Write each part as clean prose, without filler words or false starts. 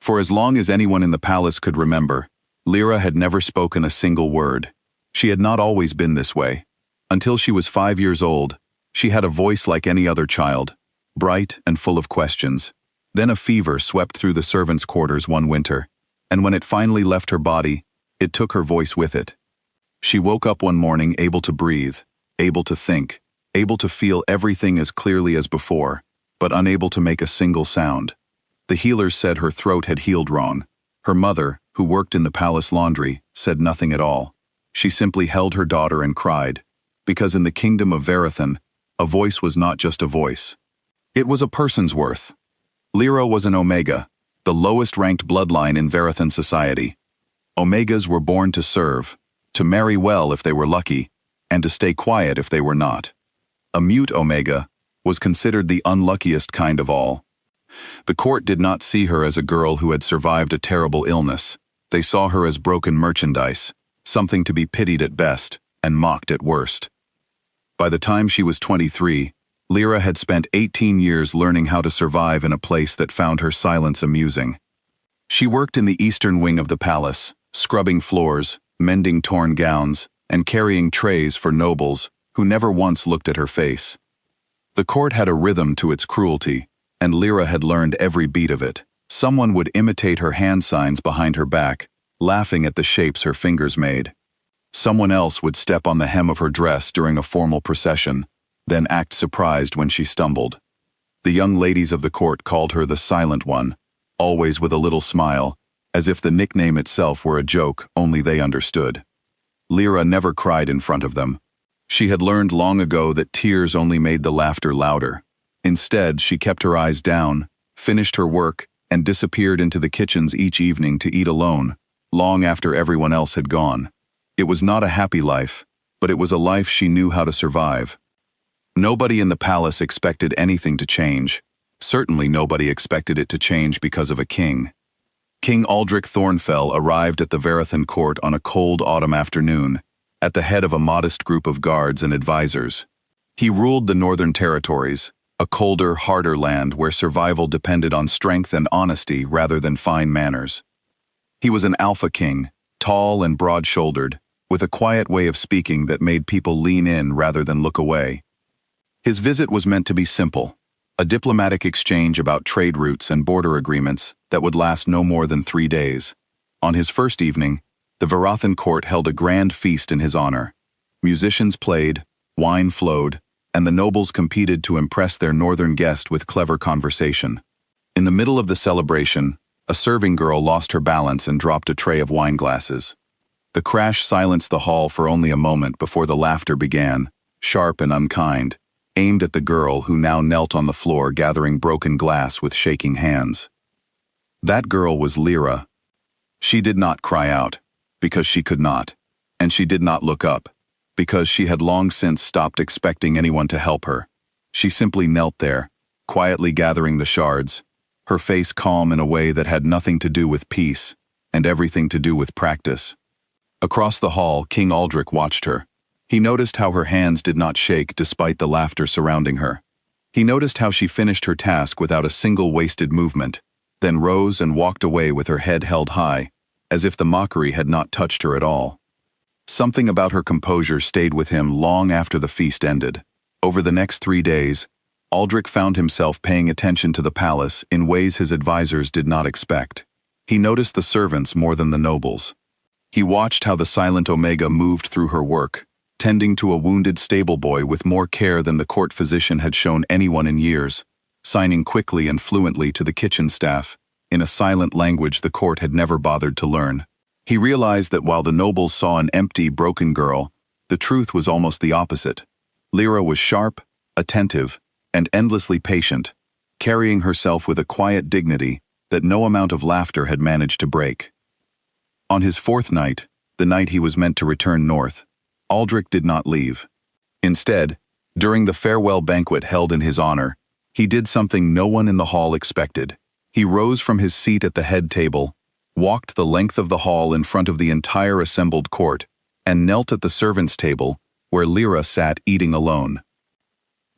For as long as anyone in the palace could remember, Lyra had never spoken a single word. She had not always been this way. Until she was 5 years old, she had a voice like any other child, bright and full of questions. Then a fever swept through the servants' quarters one winter, and when it finally left her body, it took her voice with it. She woke up one morning able to breathe, able to think, able to feel everything as clearly as before, but unable to make a single sound. The healers said her throat had healed wrong. Her mother, who worked in the palace laundry, said nothing at all. She simply held her daughter and cried, because in the kingdom of Verathan, a voice was not just a voice. It was a person's worth. Lyra was an Omega, the lowest-ranked bloodline in Verathan society. Omegas were born to serve, to marry well if they were lucky, and to stay quiet if they were not. A mute Omega was considered the unluckiest kind of all. The court did not see her as a girl who had survived a terrible illness. They saw her as broken merchandise, something to be pitied at best and mocked at worst. By the time she was 23, Lyra had spent 18 years learning how to survive in a place that found her silence amusing. She worked in the eastern wing of the palace, scrubbing floors, mending torn gowns, and carrying trays for nobles who never once looked at her face. The court had a rhythm to its cruelty, and Lyra had learned every beat of it. Someone would imitate her hand signs behind her back, laughing at the shapes her fingers made. Someone else would step on the hem of her dress during a formal procession, then act surprised when she stumbled. The young ladies of the court called her the Silent One, always with a little smile, as if the nickname itself were a joke only they understood. Lyra never cried in front of them. She had learned long ago that tears only made the laughter louder. Instead, she kept her eyes down, finished her work, and disappeared into the kitchens each evening to eat alone, long after everyone else had gone. It was not a happy life, but it was a life she knew how to survive. Nobody in the palace expected anything to change. Certainly nobody expected it to change because of a king. King Aldric Thornfell arrived at the Verathan court on a cold autumn afternoon, at the head of a modest group of guards and advisors. He ruled the Northern Territories, a colder, harder land where survival depended on strength and honesty rather than fine manners. He was an alpha king, tall and broad-shouldered, with a quiet way of speaking that made people lean in rather than look away. His visit was meant to be simple, a diplomatic exchange about trade routes and border agreements that would last no more than 3 days. On his first evening, the Verathan court held a grand feast in his honor. Musicians played, wine flowed, and the nobles competed to impress their northern guest with clever conversation. In the middle of the celebration, a serving girl lost her balance and dropped a tray of wine glasses. The crash silenced the hall for only a moment before the laughter began, sharp and unkind, aimed at the girl who now knelt on the floor gathering broken glass with shaking hands. That girl was Lyra. She did not cry out, because she could not, and she did not look up, because she had long since stopped expecting anyone to help her. She simply knelt there, quietly gathering the shards, her face calm in a way that had nothing to do with peace, and everything to do with practice. Across the hall, King Aldric watched her. He noticed how her hands did not shake despite the laughter surrounding her. He noticed how she finished her task without a single wasted movement, then rose and walked away with her head held high, as if the mockery had not touched her at all. Something about her composure stayed with him long after the feast ended. Over the next 3 days, Aldric found himself paying attention to the palace in ways his advisors did not expect. He noticed the servants more than the nobles. He watched how the silent Omega moved through her work, tending to a wounded stable boy with more care than the court physician had shown anyone in years, signing quickly and fluently to the kitchen staff, in a silent language the court had never bothered to learn. He realized that while the nobles saw an empty, broken girl, the truth was almost the opposite. Lyra was sharp, attentive, and endlessly patient, carrying herself with a quiet dignity that no amount of laughter had managed to break. On his 4th night, the night he was meant to return north, Aldric did not leave. Instead, during the farewell banquet held in his honor, he did something no one in the hall expected. He rose from his seat at the head table, walked the length of the hall in front of the entire assembled court, and knelt at the servants' table, where Lyra sat eating alone.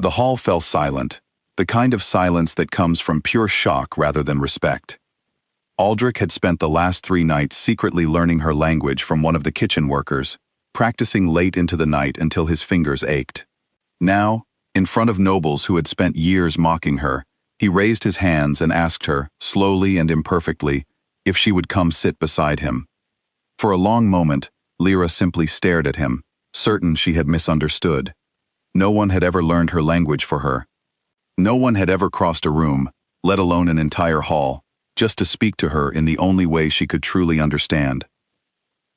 The hall fell silent, the kind of silence that comes from pure shock rather than respect. Aldrich had spent the last 3 nights secretly learning her language from one of the kitchen workers, practicing late into the night until his fingers ached. Now, in front of nobles who had spent years mocking her, he raised his hands and asked her, slowly and imperfectly, if she would come sit beside him. For a long moment, Lyra simply stared at him, certain she had misunderstood. No one had ever learned her language for her. No one had ever crossed a room, let alone an entire hall, just to speak to her in the only way she could truly understand.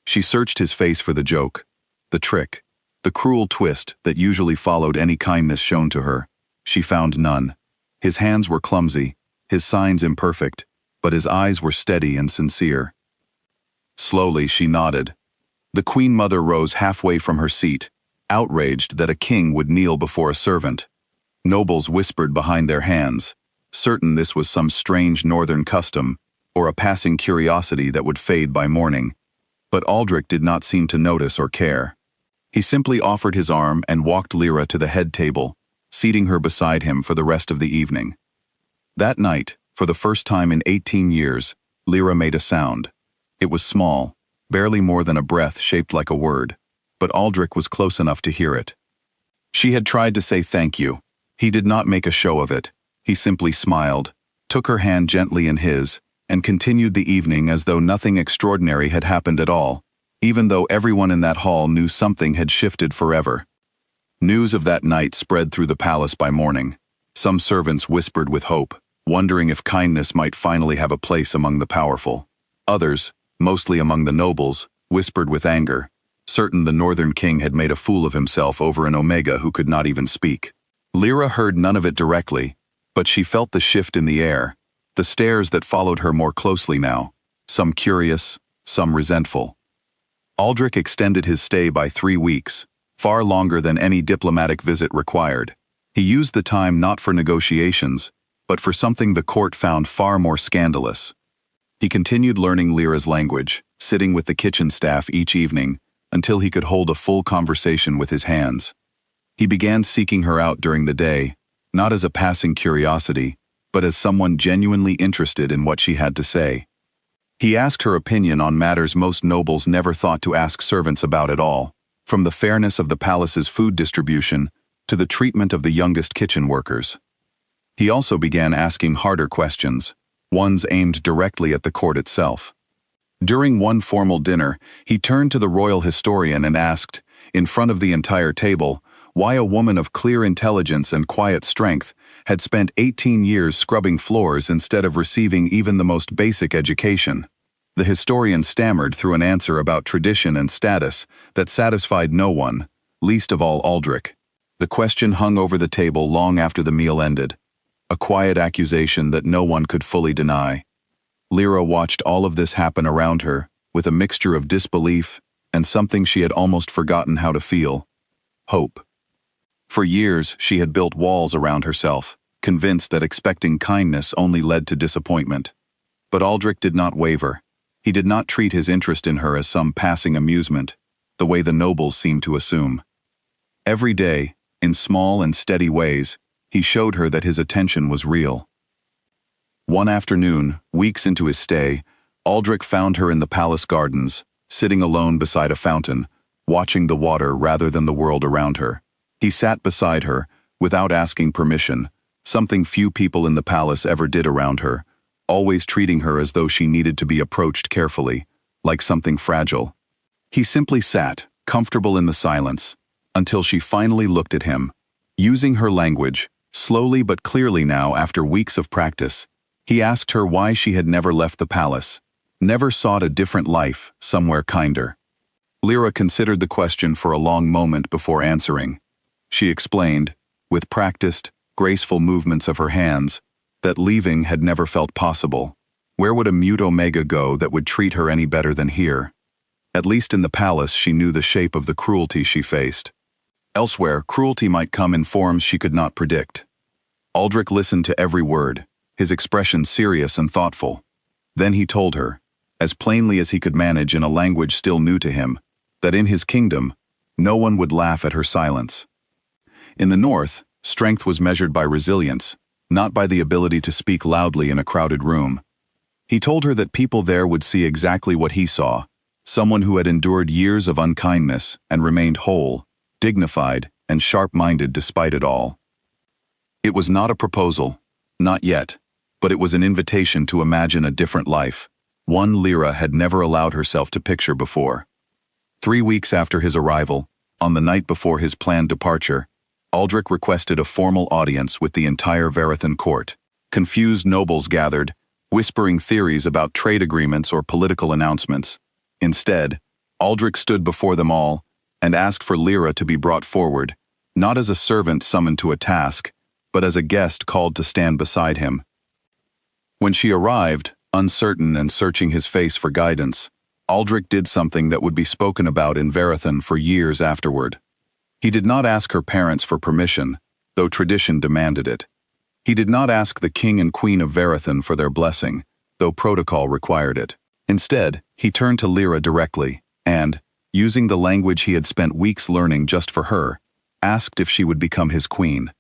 She searched his face for the joke, the trick, the cruel twist that usually followed any kindness shown to her. She found none. His hands were clumsy, his signs imperfect, but his eyes were steady and sincere. Slowly she nodded. The Queen Mother rose halfway from her seat, outraged that a king would kneel before a servant. Nobles whispered behind their hands, certain this was some strange northern custom, or a passing curiosity that would fade by morning. But Aldrich did not seem to notice or care. He simply offered his arm and walked Lyra to the head table, seating her beside him for the rest of the evening. That night, for the first time in 18 years, Lyra made a sound. It was small, barely more than a breath shaped like a word, but Aldrich was close enough to hear it. She had tried to say thank you. He did not make a show of it. He simply smiled, took her hand gently in his, and continued the evening as though nothing extraordinary had happened at all, even though everyone in that hall knew something had shifted forever. News of that night spread through the palace by morning. Some servants whispered with hope, wondering if kindness might finally have a place among the powerful. Others, mostly among the nobles, whispered with anger, certain the northern king had made a fool of himself over an Omega who could not even speak. Lyra heard none of it directly, but she felt the shift in the air, the stares that followed her more closely now, some curious, some resentful. Aldrich extended his stay by 3 weeks, far longer than any diplomatic visit required. He used the time not for negotiations, but for something the court found far more scandalous. He continued learning Lyra's language, sitting with the kitchen staff each evening, until he could hold a full conversation with his hands. He began seeking her out during the day, not as a passing curiosity, but as someone genuinely interested in what she had to say. He asked her opinion on matters most nobles never thought to ask servants about at all, from the fairness of the palace's food distribution to the treatment of the youngest kitchen workers. He also began asking harder questions, ones aimed directly at the court itself. During one formal dinner, he turned to the royal historian and asked, in front of the entire table, why a woman of clear intelligence and quiet strength had spent 18 years scrubbing floors instead of receiving even the most basic education. The historian stammered through an answer about tradition and status that satisfied no one, least of all Aldrich. The question hung over the table long after the meal ended, a quiet accusation that no one could fully deny. Lyra watched all of this happen around her, with a mixture of disbelief and something she had almost forgotten how to feel: hope. For years, she had built walls around herself, convinced that expecting kindness only led to disappointment. But Aldrich did not waver. He did not treat his interest in her as some passing amusement, the way the nobles seemed to assume. Every day, in small and steady ways, he showed her that his attention was real. One afternoon, weeks into his stay, Aldrich found her in the palace gardens, sitting alone beside a fountain, watching the water rather than the world around her. He sat beside her, without asking permission, something few people in the palace ever did around her, always treating her as though she needed to be approached carefully, like something fragile. He simply sat, comfortable in the silence, until she finally looked at him. Using her language, slowly but clearly now after weeks of practice, he asked her why she had never left the palace, never sought a different life, somewhere kinder. Lyra considered the question for a long moment before answering. She explained, with practiced, graceful movements of her hands, that leaving had never felt possible. Where would a mute Omega go that would treat her any better than here? At least in the palace she knew the shape of the cruelty she faced. Elsewhere, cruelty might come in forms she could not predict. Aldrich listened to every word, his expression serious and thoughtful. Then he told her, as plainly as he could manage in a language still new to him, that in his kingdom, no one would laugh at her silence. In the north, strength was measured by resilience, not by the ability to speak loudly in a crowded room. He told her that people there would see exactly what he saw, someone who had endured years of unkindness and remained whole, dignified, and sharp-minded despite it all. It was not a proposal, not yet, but it was an invitation to imagine a different life, one Lyra had never allowed herself to picture before. 3 weeks after his arrival, on the night before his planned departure, Aldrich requested a formal audience with the entire Verathan court. Confused nobles gathered, whispering theories about trade agreements or political announcements. Instead, Aldrich stood before them all and asked for Lyra to be brought forward, not as a servant summoned to a task, but as a guest called to stand beside him. When she arrived, uncertain and searching his face for guidance, Aldrich did something that would be spoken about in Verathan for years afterward. He did not ask her parents for permission, though tradition demanded it. He did not ask the king and queen of Verathan for their blessing, though protocol required it. Instead, he turned to Lyra directly and, using the language he had spent weeks learning just for her, asked if she would become his queen.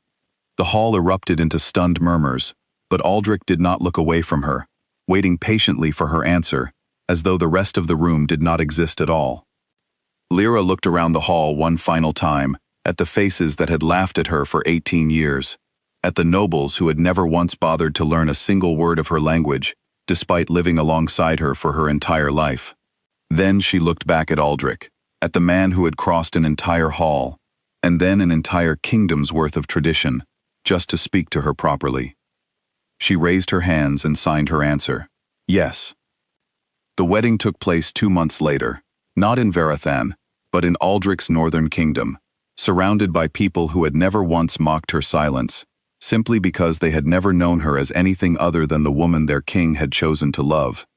The hall erupted into stunned murmurs, but Aldrich did not look away from her, waiting patiently for her answer, as though the rest of the room did not exist at all. Lyra looked around the hall one final time, at the faces that had laughed at her for 18 years. At the nobles who had never once bothered to learn a single word of her language, despite living alongside her for her entire life. Then she looked back at Aldrich, at the man who had crossed an entire hall, and then an entire kingdom's worth of tradition, just to speak to her properly. She raised her hands and signed her answer. Yes. The wedding took place 2 months later, not in Verathan, but in Aldrich's northern kingdom, surrounded by people who had never once mocked her silence, simply because they had never known her as anything other than the woman their king had chosen to love.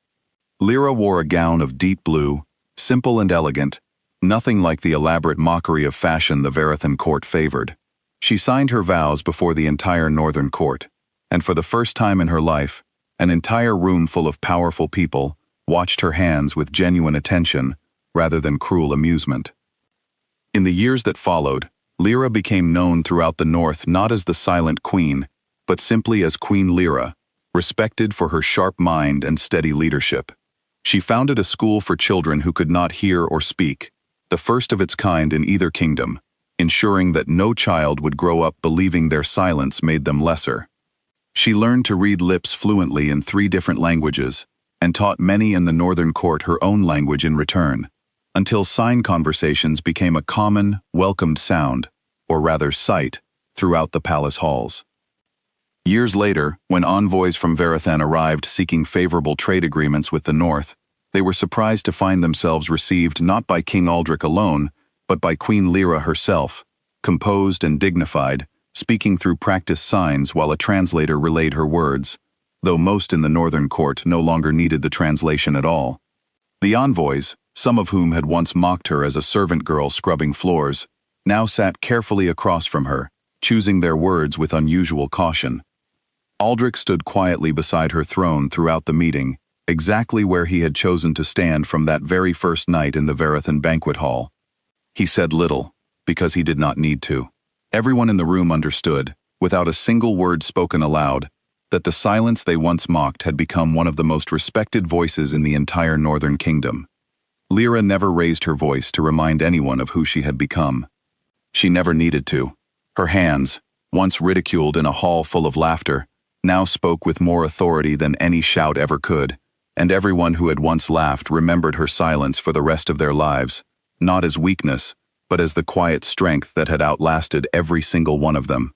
Lyra wore a gown of deep blue, simple and elegant, nothing like the elaborate mockery of fashion the Verathan court favored. She signed her vows before the entire northern court, and for the first time in her life, an entire room full of powerful people watched her hands with genuine attention rather than cruel amusement. In the years that followed, Lyra became known throughout the north not as the Silent Queen, but simply as Queen Lyra, respected for her sharp mind and steady leadership. She founded a school for children who could not hear or speak, the first of its kind in either kingdom, ensuring that no child would grow up believing their silence made them lesser. She learned to read lips fluently in 3 different languages, and taught many in the northern court her own language in return, until sign conversations became a common, welcomed sound, or rather sight, throughout the palace halls. Years later, when envoys from Verathan arrived seeking favorable trade agreements with the north, they were surprised to find themselves received not by King Aldrich alone, but by Queen Lyra herself, composed and dignified, speaking through practiced signs while a translator relayed her words, though most in the northern court no longer needed the translation at all. The envoys, some of whom had once mocked her as a servant girl scrubbing floors, now sat carefully across from her, choosing their words with unusual caution. Aldrich stood quietly beside her throne throughout the meeting, exactly where he had chosen to stand from that very first night in the Verathan banquet hall. He said little, because he did not need to. Everyone in the room understood, without a single word spoken aloud, that the silence they once mocked had become one of the most respected voices in the entire northern kingdom. Lyra never raised her voice to remind anyone of who she had become. She never needed to. Her hands, once ridiculed in a hall full of laughter, now spoke with more authority than any shout ever could, and everyone who had once laughed remembered her silence for the rest of their lives, not as weakness, but as the quiet strength that had outlasted every single one of them.